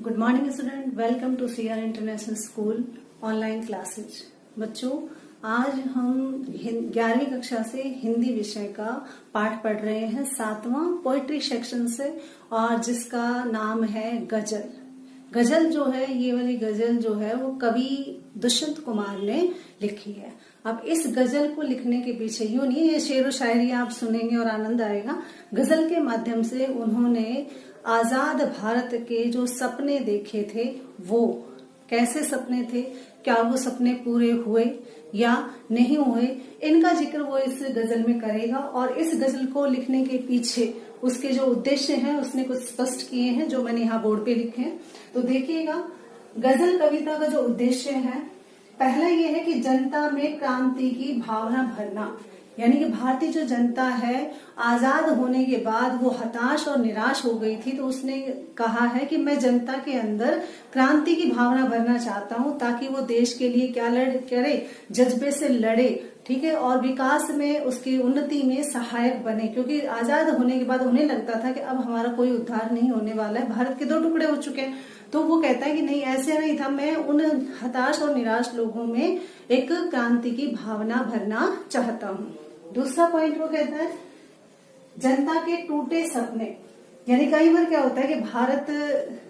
Good morning student, welcome to CR international school online classes. बच्चों, आज हम 11वीं कक्षा से हिंदी विषय का पाठ पढ़ रहे हैं, 7वां पोएट्री सेक्शन से, और जिसका नाम है गजल। गजल जो है, ये वाली गजल जो है वो कवि दुष्यंत कुमार ने लिखी है। अब इस गजल को लिखने के पीछे यूं नहीं, ये शेर व शायरी आप सुनेंगे और आनंद आएगा। गजल के माध्यम से उन्होंने आजाद भारत के जो सपने देखे थे, वो कैसे सपने थे, क्या वो सपने पूरे हुए या नहीं हुए, इनका जिक्र वो इस गजल में करेगा। और इस गजल को लिखने के पीछे उसके जो उद्देश्य हैं उसने कुछ स्पष्ट किए हैं, जो मैंने यहाँ बोर्ड पे लिखे हैं। तो देखिएगा, गजल कविता का जो उद्देश्य है, पहला ये है कि जनता में क्रांति की भावना भरना। यानी कि भारतीय जो जनता है, आजाद होने के बाद वो हताश और निराश हो गई थी, तो उसने कहा है कि मैं जनता के अंदर क्रांति की भावना भरना चाहता हूं, ताकि वो देश के लिए क्या करे, जज्बे से लड़े, ठीक है, और विकास में, उसकी उन्नति में सहायक बने। क्योंकि आजाद होने के बाद उन्हें लगता था कि अब हमारा कोई उद्धार नहीं होने वाला है, भारत के 2 टुकड़े हो चुके हैं। तो वो कहता है कि नहीं, ऐसे नहीं था, मैं उन हताश और निराश लोगों में एक क्रांति की भावना भरना चाहता हूँ। दूसरा पॉइंट वो कहता है जनता के टूटे सपने। यानी कई बार क्या होता है कि भारत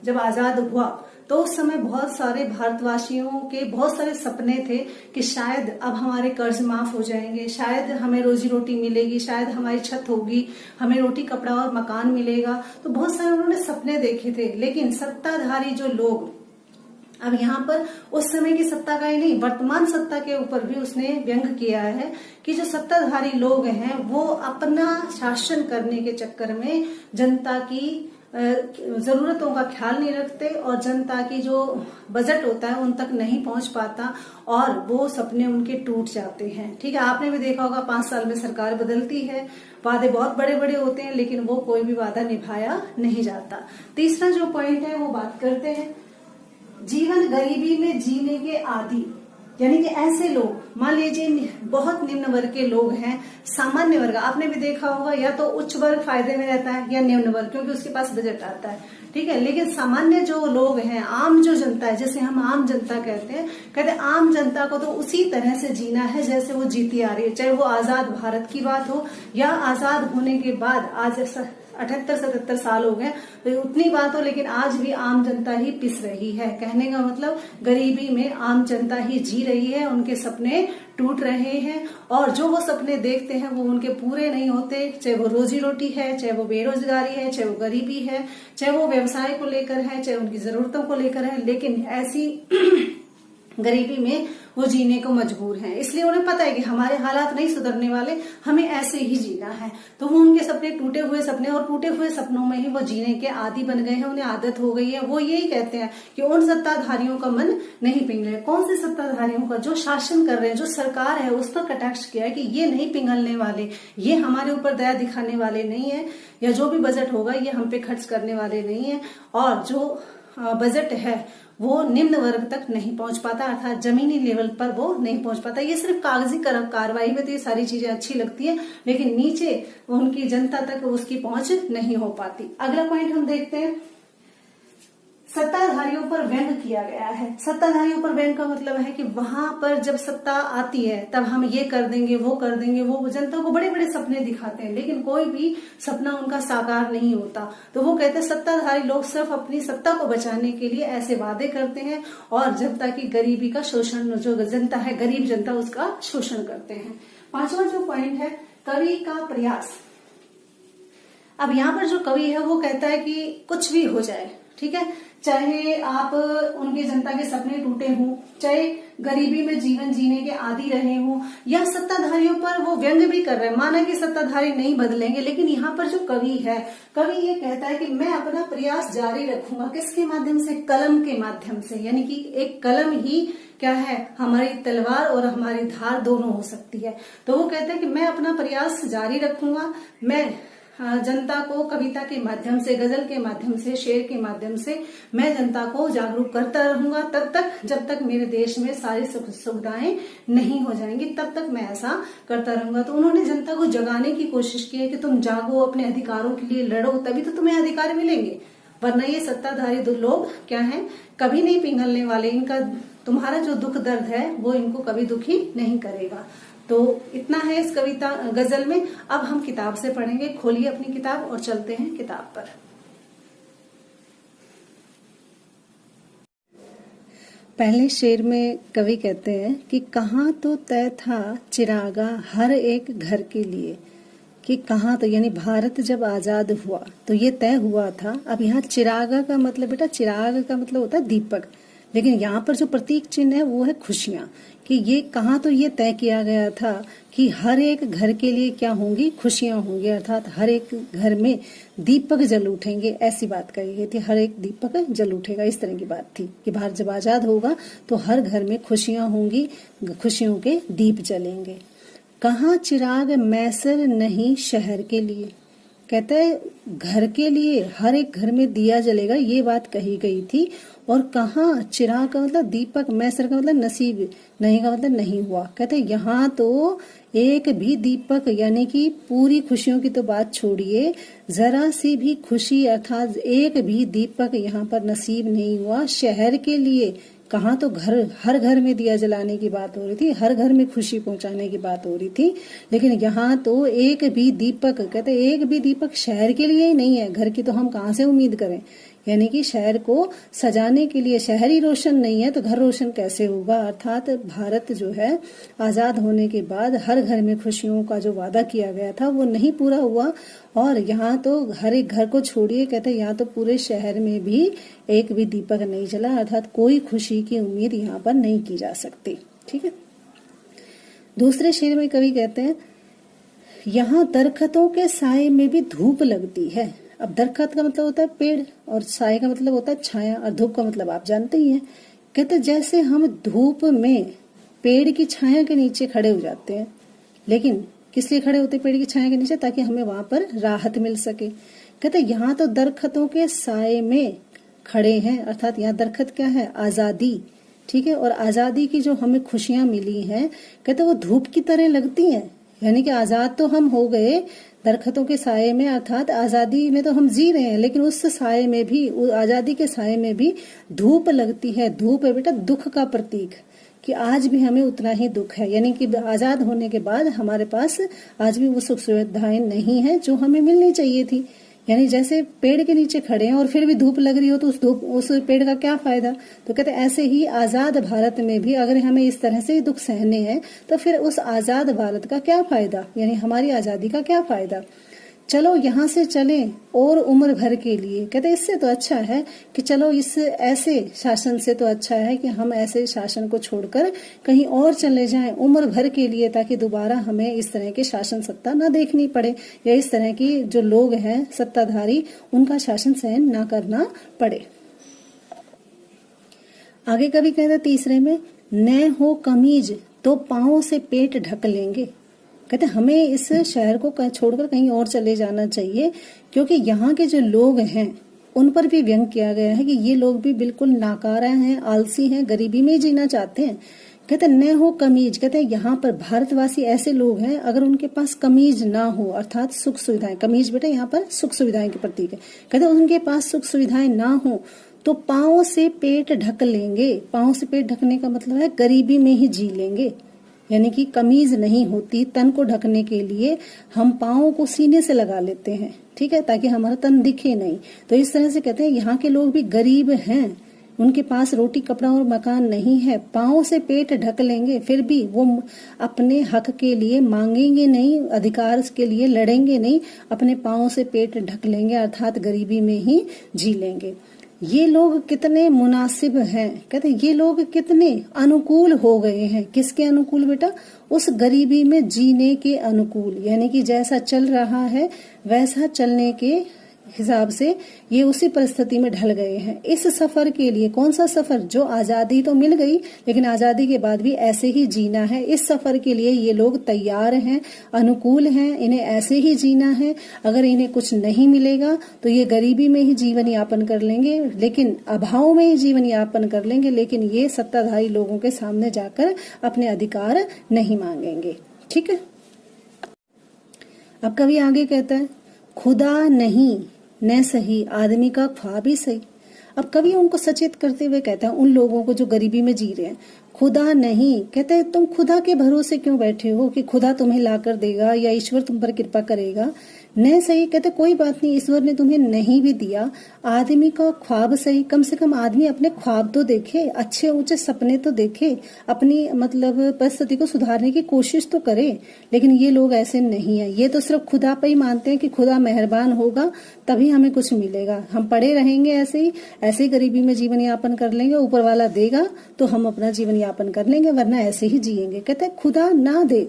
जब आजाद हुआ तो उस समय बहुत सारे भारतवासियों के बहुत सारे सपने थे कि शायद अब हमारे कर्ज माफ हो जाएंगे, शायद हमें रोजी रोटी मिलेगी, शायद हमारी छत होगी, हमें रोटी कपड़ा और मकान मिलेगा। तो बहुत सारे उन्होंने सपने देखे थे। लेकिन सत्ताधारी जो लोग, अब यहाँ पर उस समय की सत्ता का ही नहीं, वर्तमान सत्ता के ऊपर भी उसने व्यंग किया है कि जो सत्ताधारी लोग हैं वो अपना शासन करने के चक्कर में जनता की जरूरतों का ख्याल नहीं रखते, और जनता की जो बजट होता है उन तक नहीं पहुंच पाता, और वो सपने उनके टूट जाते हैं। ठीक है, आपने भी देखा होगा 5 साल में सरकार बदलती है, वादे बहुत बड़े बड़े होते हैं, लेकिन वो कोई भी वादा निभाया नहीं जाता। तीसरा जो पॉइंट है वो बात करते हैं जीवन गरीबी में जीने के आदी। यानी कि ऐसे लोग, मान लीजिए बहुत निम्न वर्ग के लोग हैं, सामान्य वर्ग, आपने भी देखा होगा, या तो उच्च वर्ग फायदे में रहता है या निम्न वर्ग, क्योंकि उसके पास बजट आता है, ठीक है। लेकिन सामान्य जो लोग हैं, आम जो जनता है, जैसे हम आम जनता कहते हैं आम जनता को तो उसी तरह से जीना है जैसे वो जीती आ रही है, चाहे वो आजाद भारत की बात हो या आजाद होने के बाद आज 78-77 साल हो गए, तो उतनी बात हो, लेकिन आज भी आम जनता ही पिस रही है। कहने का मतलब गरीबी में आम जनता ही जी रही है, उनके सपने टूट रहे हैं, और जो वो सपने देखते हैं वो उनके पूरे नहीं होते, चाहे वो रोजी रोटी है, चाहे वो बेरोजगारी है, चाहे वो गरीबी है, चाहे वो व्यवसाय को लेकर है, चाहे उनकी जरूरतों को लेकर है। लेकिन ऐसी गरीबी में वो जीने को मजबूर हैं, इसलिए उन्हें पता है कि हमारे हालात नहीं सुधरने वाले, हमें ऐसे ही जीना है। तो वो उनके सपने टूटे हुए सपने, और टूटे हुए सपनों में ही वो जीने के आदी बन गए हैं, उन्हें आदत हो गई है। वो यही कहते हैं कि उन सत्ताधारियों का मन नहीं पिघले। कौन से सत्ताधारियों का? जो शासन कर रहे हैं, जो सरकार है, उस पर कटाक्ष किया है कि ये नहीं पिघलने वाले, ये हमारे ऊपर दया दिखाने वाले नहीं है, या जो भी बजट होगा ये हम पे खर्च करने वाले नहीं है, और जो बजट है वो निम्न वर्ग तक नहीं पहुंच पाता, अर्थात जमीनी लेवल पर वो नहीं पहुंच पाता। ये सिर्फ कागजी कार्रवाई में तो ये सारी चीजें अच्छी लगती है, लेकिन नीचे उनकी जनता तक उसकी पहुंच नहीं हो पाती। अगला पॉइंट हम देखते हैं, सत्ताधारियों पर व्यंग किया गया है। सत्ताधारियों पर व्यंग का मतलब है कि वहां पर जब सत्ता आती है तब हम ये कर देंगे, वो कर देंगे, वो जनता को बड़े बड़े सपने दिखाते हैं, लेकिन कोई भी सपना उनका साकार नहीं होता। तो वो कहते हैं सत्ताधारी लोग सिर्फ अपनी सत्ता को बचाने के लिए ऐसे वादे करते हैं, और जनता की गरीबी का शोषण, जो जनता है, गरीब जनता, उसका शोषण करते हैं। 5वां जो पॉइंट है, कवि का प्रयास। अब यहाँ पर जो कवि है वो कहता है कि कुछ भी हो जाए, ठीक है, चाहे आप उनके जनता के सपने टूटे हों, चाहे गरीबी में जीवन जीने के आदी रहे हों, या सत्ताधारियों पर वो व्यंग भी कर रहे हैं। माना कि सत्ताधारी नहीं बदलेंगे, लेकिन यहाँ पर जो कवि है, कवि ये कहता है कि मैं अपना प्रयास जारी रखूंगा। किसके माध्यम से? कलम के माध्यम से। यानी कि एक कलम ही क्या है, हमारी तलवार और हमारी धार दोनों हो सकती है। तो वो कहते हैं कि मैं अपना प्रयास जारी रखूंगा, मैं जनता को कविता के माध्यम से, गजल के माध्यम से, शेर के माध्यम से मैं जनता को जागरूक करता रहूंगा, तब तक जब तक मेरे देश में सारी सुख सुविधाएं नहीं हो जाएंगी, तब तक मैं ऐसा करता रहूंगा। तो उन्होंने जनता को जगाने की कोशिश की है कि तुम जागो, अपने अधिकारों के लिए लड़ो, तभी तो तुम्हें अधिकार मिलेंगे। वरना ये सत्ताधारी लोग क्या हैं, कभी नहीं पिघलने वाले। इनका तुम्हारा जो दुख दर्द है वो इनको कभी दुखी नहीं करेगा। तो इतना है इस कविता गजल में। अब हम किताब से पढ़ेंगे। खोलिए अपनी किताब और चलते हैं किताब पर। पहले शेर में कवि कहते हैं कि कहाँ तो तय था चिरागा हर एक घर के लिए, कि कहाँ तो यानी भारत जब आजाद हुआ तो ये तय हुआ था। अब यहाँ चिरागा का मतलब बेटा, चिराग का मतलब होता है दीपक, लेकिन यहाँ पर जो प्रतीक चिन्ह है वो है खुशियां, कि ये कहाँ तो ये तय किया गया था कि हर एक घर के लिए क्या होंगी, खुशियां होंगी, अर्थात हर एक घर में दीपक जल उठेंगे। ऐसी बात कही गई थी, हर एक दीपक जल उठेगा, इस तरह की बात थी कि भारत जब आजाद होगा तो हर घर में खुशियां होंगी, खुशियों के दीप जलेंगे। कहाँ चिराग मैसर नहीं शहर के लिए, कहते हैं घर के लिए हर एक घर में दिया जलेगा, ये बात कही गई थी। और कहाँ चिराग का मतलब दीपक, मैसर का मतलब नसीब, नहीं का मतलब नहीं हुआ। कहते हैं यहाँ तो एक भी दीपक यानी कि पूरी खुशियों की तो बात छोड़िए, जरा सी भी खुशी अर्थात एक भी दीपक यहाँ पर नसीब नहीं हुआ शहर के लिए। कहाँ तो घर, हर घर में दिया जलाने की बात हो रही थी, हर घर में खुशी पहुंचाने की बात हो रही थी, लेकिन यहाँ तो एक भी दीपक, कहते एक भी दीपक शहर के लिए ही नहीं है। घर की तो हम कहाँ से उम्मीद करें, यानी कि शहर को सजाने के लिए शहर ही रोशन नहीं है तो घर रोशन कैसे होगा। अर्थात भारत जो है आजाद होने के बाद हर घर में खुशियों का जो वादा किया गया था वो नहीं पूरा हुआ। और यहाँ तो हर एक घर को छोड़िए, कहते हैं यहाँ तो पूरे शहर में भी एक भी दीपक नहीं जला, अर्थात कोई खुशी की उम्मीद यहाँ पर नहीं की जा सकती। ठीक है। दूसरे शेर में कवि कहते हैं यहाँ दरख्तों के साए में भी धूप लगती है। अब दरख्त का मतलब होता है पेड़ और साए का मतलब होता है छाया और धूप का मतलब आप जानते ही हैं। कहते जैसे हम धूप में पेड़ की छाया के नीचे खड़े हो जाते हैं, लेकिन किस लिए खड़े होते हैं पेड़ की छाया के नीचे, ताकि हमें वहां पर राहत मिल सके। कहते यहाँ तो दरख्तों के साए में खड़े हैं, अर्थात यहाँ दरख्त क्या है, आजादी। ठीक है। और आजादी की जो हमें खुशियां मिली हैं, कहते वो धूप की तरह लगती हैं, यानी कि आजाद तो हम हो गए दरख्तों के साए में, अर्थात आजादी में तो हम जी रहे हैं, लेकिन उस साए में भी, आजादी के साए में भी धूप लगती है। धूप है बेटा दुख का प्रतीक, कि आज भी हमें उतना ही दुख है, यानी कि आजाद होने के बाद हमारे पास आज भी वो सुख सुविधाएं नहीं है जो हमें मिलनी चाहिए थी। यानी जैसे पेड़ के नीचे खड़े हैं और फिर भी धूप लग रही हो तो उस पेड़ का क्या फायदा। तो कहते ऐसे ही आजाद भारत में भी अगर हमें इस तरह से दुख सहने हैं तो फिर उस आजाद भारत का क्या फायदा, यानी हमारी आजादी का क्या फायदा। चलो यहाँ से चलें और उम्र भर के लिए, कहते इससे तो अच्छा है कि चलो इस ऐसे शासन से तो अच्छा है कि हम ऐसे शासन को छोड़कर कहीं और चले जाएं उम्र भर के लिए, ताकि दोबारा हमें इस तरह के शासन सत्ता ना देखनी पड़े, या इस तरह की जो लोग हैं सत्ताधारी उनका शासन सहन ना करना पड़े। आगे कभी कहते तीसरे में, न हो कमीज तो पांव से पेट ढक लेंगे। कहते हमें इस शहर को छोड़कर कहीं और चले जाना चाहिए, क्योंकि यहाँ के जो लोग हैं उन पर भी व्यंग किया गया है कि ये लोग भी बिल्कुल नाकारा हैं, आलसी हैं, गरीबी में जीना चाहते हैं। कहते न हो कमीज, कहते हैं यहाँ पर भारतवासी ऐसे लोग हैं अगर उनके पास कमीज ना हो, अर्थात सुख सुविधाएं, कमीज बेटा यहाँ पर सुख सुविधाएं के प्रतीक है। कहते उनके पास सुख सुविधाएं ना हो तो पांव से पेट ढक लेंगे। पांव से पेट ढकने का मतलब है गरीबी में ही जी लेंगे, यानी कि कमीज नहीं होती, तन को ढकने के लिए हम पाँव को सीने से लगा लेते हैं, ठीक है, ताकि हमारा तन दिखे नहीं। तो इस तरह से कहते हैं यहाँ के लोग भी गरीब हैं, उनके पास रोटी कपड़ा और मकान नहीं है, पाँव से पेट ढक लेंगे, फिर भी वो अपने हक के लिए मांगेंगे नहीं, अधिकार के लिए लड़ेंगे नहीं, अपने पाँव से पेट ढक लेंगे, अर्थात गरीबी में ही जी लेंगे। ये लोग कितने मुनासिब हैं, कहते ये लोग कितने अनुकूल हो गए हैं। किसके अनुकूल बेटा, उस गरीबी में जीने के अनुकूल, यानी कि जैसा चल रहा है वैसा चलने के हिसाब से ये उसी परिस्थिति में ढल गए हैं। इस सफर के लिए, कौन सा सफर, जो आजादी तो मिल गई लेकिन आजादी के बाद भी ऐसे ही जीना है, इस सफर के लिए ये लोग तैयार हैं, अनुकूल हैं, इन्हें ऐसे ही जीना है। अगर इन्हें कुछ नहीं मिलेगा तो ये गरीबी में ही जीवन यापन कर लेंगे, लेकिन अभाव में ही जीवन यापन कर लेंगे, लेकिन ये सत्ताधारी लोगों के सामने जाकर अपने अधिकार नहीं मांगेंगे। ठीक है। अब कभी आगे कहता है, खुदा नहीं न सही आदमी का ख्वाब ही सही। अब कवि उनको सचेत करते हुए कहता है उन लोगों को जो गरीबी में जी रहे हैं, खुदा नहीं, कहते हैं तुम खुदा के भरोसे क्यों बैठे हो कि खुदा तुम्हें ला कर देगा या ईश्वर तुम पर कृपा करेगा। न सही, कहते कोई बात नहीं, ईश्वर ने तुम्हें नहीं भी दिया, आदमी का ख्वाब सही, कम से कम आदमी अपने ख्वाब तो देखे, अच्छे ऊंचे सपने तो देखे, अपनी मतलब परिस्थिति को सुधारने की कोशिश तो करे। लेकिन ये लोग ऐसे नहीं है, ये तो सिर्फ खुदा पे ही मानते हैं कि खुदा मेहरबान होगा तभी हमें कुछ मिलेगा, हम पड़े रहेंगे ऐसे ही गरीबी में जीवन यापन कर लेंगे, ऊपर वाला देगा तो हम अपना जीवन यापन कर लेंगे, वरना ऐसे ही जिएंगे। कहते हैं खुदा ना दे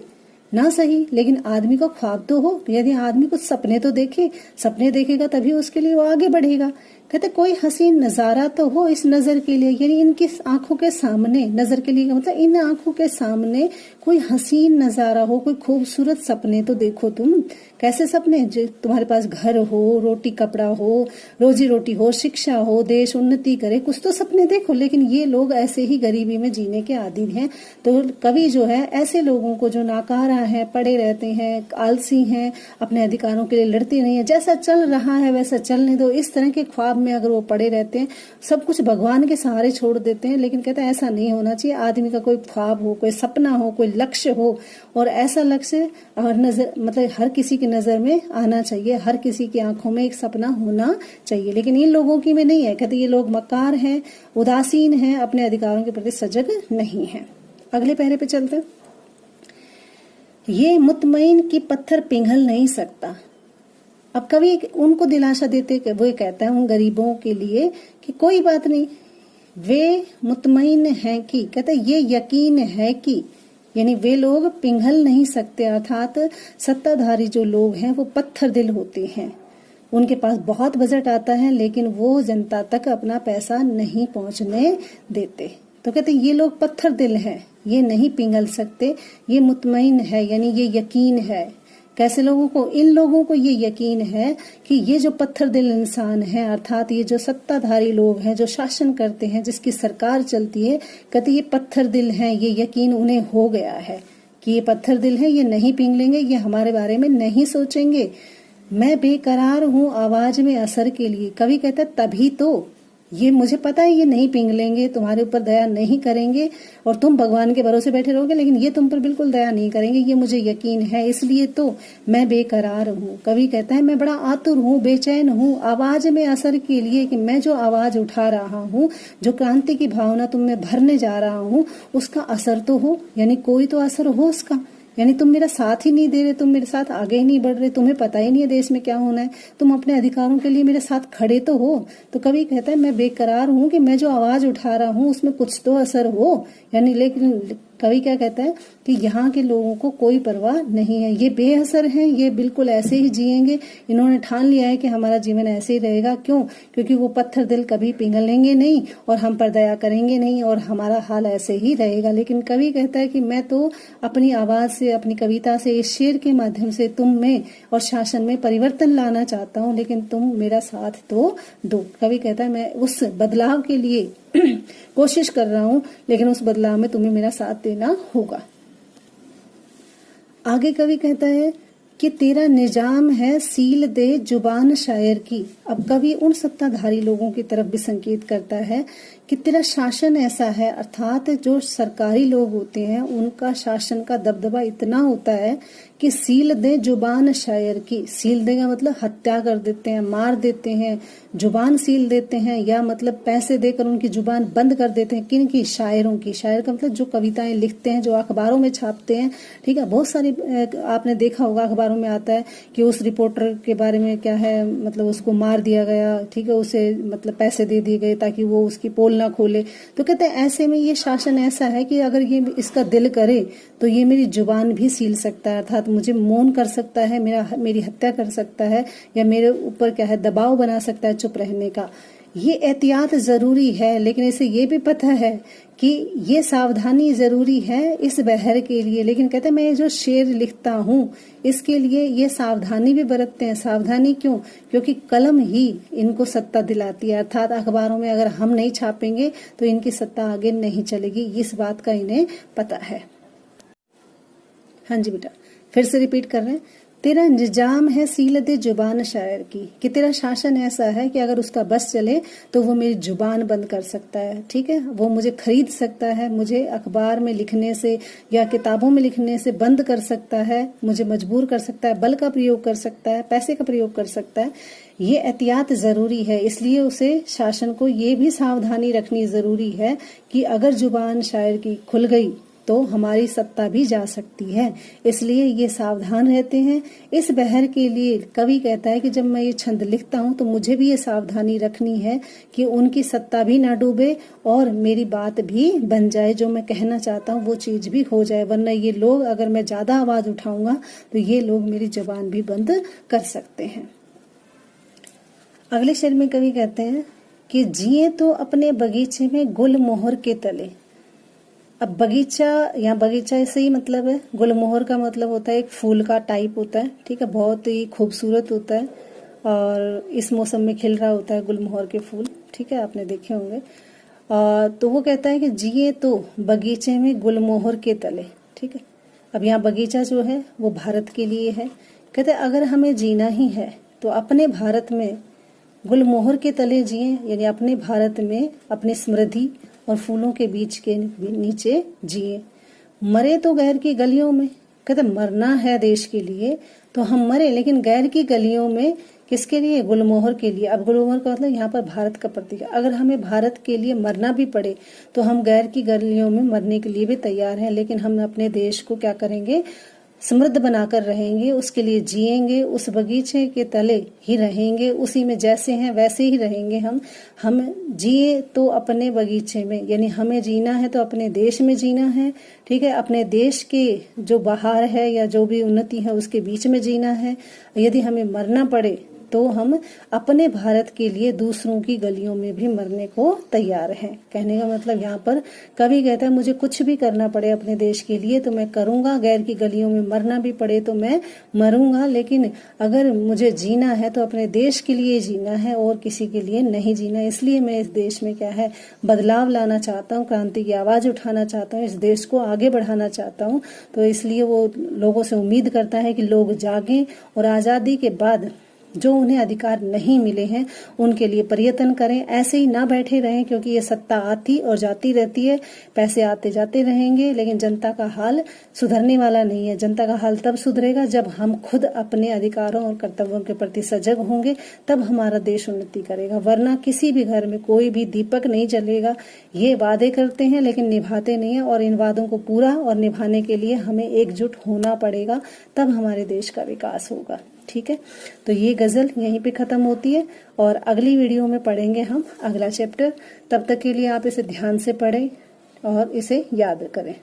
ना सही, लेकिन आदमी का ख्वाब तो हो, यदि आदमी कुछ सपने तो देखे, सपने देखेगा तभी उसके लिए वो आगे बढ़ेगा। कहते कोई हसीन नजारा तो हो इस नजर के लिए, यानी इनकी आंखों के सामने, नजर के लिए मतलब इन आंखों के सामने कोई हसीन नजारा हो, कोई खूबसूरत सपने तो देखो तुम। कैसे सपने? जो तुम्हारे पास घर हो, रोटी कपड़ा हो, रोजी रोटी हो, शिक्षा हो, देश उन्नति करे, कुछ तो सपने देखो। लेकिन ये लोग ऐसे ही गरीबी में जीने के आदी हैं। तो कवि जो है ऐसे लोगों को जो नाकारा है, पड़े रहते हैं, आलसी हैं, अपने अधिकारों के लिए लड़ते नहीं है, जैसा चल रहा है वैसा चलने दो, इस तरह के ख्वाब में अगर वो पड़े रहते हैं, सब कुछ भगवान के सहारे छोड़ देते हैं। लेकिन कहते हैं ऐसा नहीं होना चाहिए, आदमी का कोई ख्वाब हो, कोई सपना हो, कोई लक्ष्य हो, और ऐसा लक्ष्य नजर मतलब हर किसी की नजर में आना चाहिए, हर किसी की आंखों में एक सपना होना चाहिए। लेकिन इन लोगों की में नहीं है। कहते ये लोग मक्कार हैं, उदासीन हैं, अपने अधिकारों के प्रति सजग नहीं है। अगले पहरे पे चलते हैं। ये मुतमईन की पत्थर पिघल नहीं सकता। अब कवि उनको दिलासा देते वो कहता है उन गरीबों के लिए कि कोई बात नहीं, वे मुतमईन हैं कि, कहते ये यकीन है कि, यानी वे लोग पिघल नहीं सकते, अर्थात सत्ताधारी जो लोग हैं वो पत्थर दिल होते हैं। उनके पास बहुत बजट आता है लेकिन वो जनता तक अपना पैसा नहीं पहुंचने देते। तो कहते ये लोग पत्थर दिल हैं, ये नहीं पिघल सकते, ये मुतमईन है, यानी ये यकीन है। कैसे लोगों को? इन लोगों को ये यकीन है कि ये जो पत्थर दिल इंसान है, अर्थात ये जो सत्ताधारी लोग हैं, जो शासन करते हैं, जिसकी सरकार चलती है, कहते ये पत्थर दिल हैं, ये यकीन उन्हें हो गया है कि ये पत्थर दिल है, ये नहीं पिघलेंगे, ये हमारे बारे में नहीं सोचेंगे। मैं बेकरार हूँ आवाज में असर के लिए। कवि कहता है तभी तो, ये मुझे पता है ये नहीं पिघलेंगे, तुम्हारे ऊपर दया नहीं करेंगे और तुम भगवान के भरोसे बैठे रहोगे, लेकिन ये तुम पर बिल्कुल दया नहीं करेंगे, ये मुझे यकीन है, इसलिए तो मैं बेकरार हूँ। कवि कहता है मैं बड़ा आतुर हूँ, बेचैन हूँ आवाज में असर के लिए, कि मैं जो आवाज उठा रहा हूँ, जो क्रांति की भावना तुम में भरने जा रहा हूँ, उसका असर तो हो, यानी कोई तो असर हो उसका। यानी तुम मेरा साथ ही नहीं दे रहे, तुम मेरे साथ आगे ही नहीं बढ़ रहे, तुम्हें पता ही नहीं है देश में क्या होना है, तुम अपने अधिकारों के लिए मेरे साथ खड़े तो हो। तो कवि कहता है मैं बेकरार हूँ कि मैं जो आवाज उठा रहा हूँ उसमें कुछ तो असर हो। यानी लेकिन कवि क्या कहता है कि यहाँ के लोगों को कोई परवाह नहीं है, ये बेअसर हैं, ये बिल्कुल ऐसे ही जिएंगे, इन्होंने ठान लिया है कि हमारा जीवन ऐसे ही रहेगा। क्यों? क्योंकि वो पत्थर दिल कभी पिघलेंगे नहीं और हम पर दया करेंगे नहीं और हमारा हाल ऐसे ही रहेगा। लेकिन कवि कहता है कि मैं तो अपनी आवाज से, अपनी कविता से, इस शेर के माध्यम से तुम में और शासन में परिवर्तन लाना चाहता हूँ, लेकिन तुम मेरा साथ तो दो। कवि कहता है मैं उस बदलाव के लिए कोशिश कर रहा हूं, लेकिन उस बदलाव में तुम्हें मेरा साथ देना होगा। आगे कवि कहता है कि तेरा निजाम है सील दे जुबान शायर की। अब कवि उन सत्ताधारी लोगों की तरफ भी संकेत करता है कि तेरा शासन ऐसा है, अर्थात जो सरकारी लोग होते हैं उनका शासन का दबदबा इतना होता है कि सील दे जुबान शायर की। सील देगा मतलब हत्या कर देते हैं, मार देते हैं, जुबान सील देते हैं, या मतलब पैसे देकर उनकी जुबान बंद कर देते हैं। किन की? शायरों की। शायर का मतलब जो कविताएं लिखते हैं, जो अखबारों में छापते हैं। ठीक है, बहुत सारी आपने देखा होगा अखबारों में आता है कि उस रिपोर्टर के बारे में क्या है, मतलब उसको मार दिया गया, ठीक है, उसे मतलब पैसे दे दिए गए ताकि वो उसकी पोल ना खोले। तो कहते हैं ऐसे में ये शासन ऐसा है कि अगर ये इसका दिल करे तो ये मेरी जुबान भी सील सकता है, अर्थात मुझे मौन कर सकता है, मेरी हत्या कर सकता है, या मेरे ऊपर क्या है दबाव बना सकता है चुप रहने का। ये एहतियात जरूरी है, लेकिन इसे ये भी पता है कि ये सावधानी जरूरी है इस बहर के लिए। लेकिन कहते हैं मैं जो शेर लिखता हूँ इसके लिए ये सावधानी भी बरतते हैं। सावधानी क्यों? क्योंकि कलम ही इनको सत्ता दिलाती है, अर्थात अखबारों में अगर हम नहीं छापेंगे तो इनकी सत्ता आगे नहीं चलेगी, इस बात का इन्हें पता है। हाँ जी बेटा, फिर से रिपीट कर रहे हैं। तेरा निजाम है सीलत जुबान शायर की, कि तेरा शासन ऐसा है कि अगर उसका बस चले तो वो मेरी जुबान बंद कर सकता है। ठीक है, वो मुझे खरीद सकता है, मुझे अखबार में लिखने से या किताबों में लिखने से बंद कर सकता है, मुझे मजबूर कर सकता है, बल का प्रयोग कर सकता है, पैसे का प्रयोग कर सकता है। ये एहतियात जरूरी है, इसलिए उसे शासन को ये भी सावधानी रखनी जरूरी है कि अगर जुबान शायर की खुल गई तो हमारी सत्ता भी जा सकती है। इसलिए ये सावधान रहते हैं। इस बहर के लिए कवि कहता है कि जब मैं ये छंद लिखता हूँ तो मुझे भी ये सावधानी रखनी है कि उनकी सत्ता भी ना डूबे और मेरी बात भी बन जाए, जो मैं कहना चाहता हूँ वो चीज भी हो जाए। वरना ये लोग, अगर मैं ज्यादा आवाज उठाऊंगा तो ये लोग मेरी जुबान भी बंद कर सकते हैं। अगले शेर में कवि कहते हैं कि जिए तो अपने बगीचे में गुल मोहर के तले। अब बगीचा, यहाँ बगीचा से ही मतलब है, गुलमोहर का मतलब होता है एक फूल का टाइप होता है। ठीक है, बहुत ही खूबसूरत होता है और इस मौसम में खिल रहा होता है गुलमोहर के फूल। ठीक है, आपने देखे होंगे। तो वो कहता है कि जिए तो बगीचे में गुलमोहर के तले। ठीक है, अब यहाँ बगीचा जो है वो भारत के लिए है। कहते हैं अगर हमें जीना ही है तो अपने भारत में गुलमोहर के तले जिए, यानी अपने भारत में अपनी समृद्धि और फूलों के बीच के नीचे जिए। मरे तो गैर की गलियों में, कहते मरना है देश के लिए तो हम मरे, लेकिन गैर की गलियों में किसके लिए? गुलमोहर के लिए। अब गुलमोहर का मतलब यहाँ पर भारत का प्रतीक है। अगर हमें भारत के लिए मरना भी पड़े तो हम गैर की गलियों में मरने के लिए भी तैयार हैं, लेकिन हम अपने देश को क्या करेंगे? समृद्ध बनाकर रहेंगे, उसके लिए जिएंगे, उस बगीचे के तले ही रहेंगे, उसी में जैसे हैं वैसे ही रहेंगे। हम जिए तो अपने बगीचे में, यानी हमें जीना है तो अपने देश में जीना है। ठीक है, अपने देश के जो बाहर है या जो भी उन्नति है उसके बीच में जीना है। यदि हमें मरना पड़े तो हम अपने भारत के लिए दूसरों की गलियों में भी मरने को तैयार हैं। कहने का मतलब यहाँ पर कवि कहता है मुझे कुछ भी करना पड़े अपने देश के लिए तो मैं करूंगा, गैर की गलियों में मरना भी पड़े तो मैं मरूंगा, लेकिन अगर मुझे जीना है तो अपने देश के लिए जीना है और किसी के लिए नहीं जीना। इसलिए मैं इस देश में क्या है बदलाव लाना चाहता हूँ, क्रांति की आवाज उठाना चाहता हूँ, इस देश को आगे बढ़ाना चाहता हूँ। तो इसलिए वो लोगों से उम्मीद करता है कि लोग जागें और आजादी के बाद जो उन्हें अधिकार नहीं मिले हैं उनके लिए प्रयत्न करें। ऐसे ही ना बैठे रहें, क्योंकि ये सत्ता आती और जाती रहती है, पैसे आते जाते रहेंगे, लेकिन जनता का हाल सुधरने वाला नहीं है। जनता का हाल तब सुधरेगा जब हम खुद अपने अधिकारों और कर्तव्यों के प्रति सजग होंगे, तब हमारा देश उन्नति करेगा। वरना किसी भी घर में कोई भी दीपक नहीं जलेगा। ये वादे करते हैं लेकिन निभाते नहीं है, और इन वादों को पूरा और निभाने के लिए हमें एकजुट होना पड़ेगा, तब हमारे देश का विकास होगा। ठीक है, तो ये गजल यहीं पे खत्म होती है और अगली वीडियो में पढ़ेंगे हम अगला चैप्टर। तब तक के लिए आप इसे ध्यान से पढ़ें और इसे याद करें।